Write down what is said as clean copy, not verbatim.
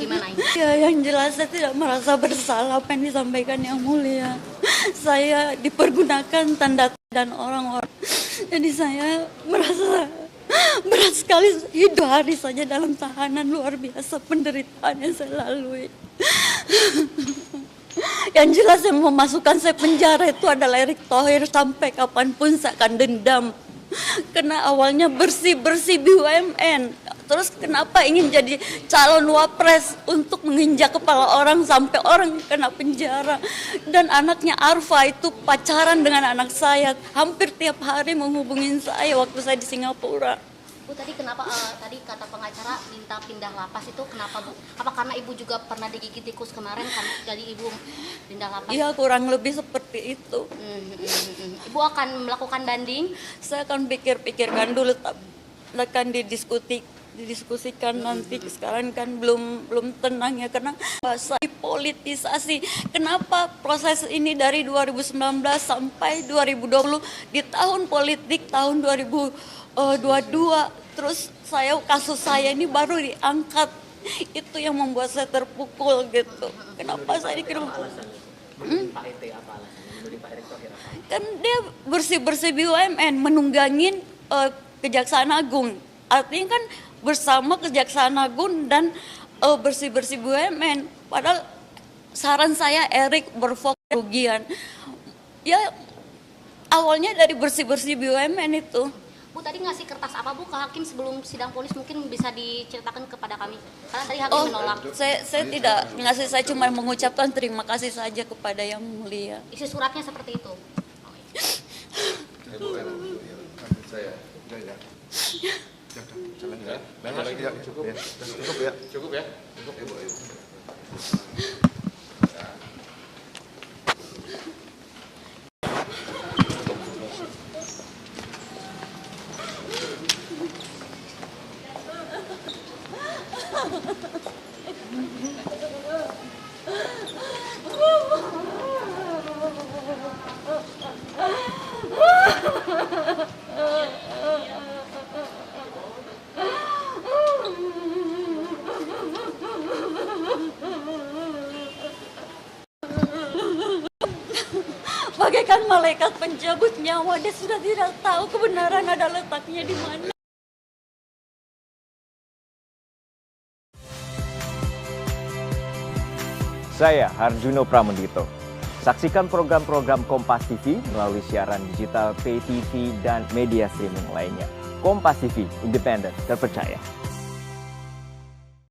gimana ini? Ya, yang jelas saya tidak merasa bersalah apa yang disampaikan Yang Mulia. Saya dipergunakan tanda dan orang-orang. Jadi saya merasa berat sekali hidup hari saja dalam tahanan, luar biasa penderitaan yang saya lalui. Yang jelas yang memasukkan saya penjara itu adalah Erick Thohir. Sampai kapanpun saya akan dendam. Karena awalnya bersih-bersih BUMN. Terus kenapa ingin jadi calon wapres untuk menginjak kepala orang sampai orang kena penjara. Dan anaknya Arfa itu pacaran dengan anak saya. Hampir tiap hari menghubungin saya waktu saya di Singapura. Bu, tadi kenapa tadi kata pengacara minta pindah lapas itu kenapa, Bu? Apa karena Ibu juga pernah digigit tikus kemarin kan jadi Ibu pindah lapas? Iya, kurang lebih seperti itu. Ibu akan melakukan banding? Saya akan pikir-pikirkan dulu, akan didiskusikan nanti. Sekarang kan belum tenang ya, karena bahasa politisasi. Kenapa proses ini dari 2019 sampai 2020 di tahun politik tahun 2022, terus kasus saya ini baru diangkat. Itu yang membuat saya terpukul gitu. Kenapa saya dikirim? Pak ET apa alasannya? Menurut Pak Erick Thohir apa? Kan dia bersih-bersih BUMN, menunggangin Kejaksaan Agung. Artinya kan bersama Kejaksaan Agung dan bersih-bersih BUMN. Padahal saran saya Erick berfokus kerugian. Ya awalnya dari bersih-bersih BUMN itu. Bu, tadi ngasih kertas apa, Bu, ke hakim sebelum sidang vonis? Mungkin bisa diceritakan kepada kami. Karena tadi hakim menolak. Saya tidak ngasih, saya cuma mengucapkan terima kasih saja kepada Yang Mulia. Isi suratnya seperti itu. Saya ya. Jalan ya. Cukup ya. Cukup ya. Bagaikan malaikat pencabut nyawa, dia sudah tidak tahu kebenaran ada letaknya di mana. Saya Harjuno Pramendito. Saksikan program-program Kompas TV melalui siaran digital, pay TV, dan media streaming lainnya. Kompas TV, independen, terpercaya.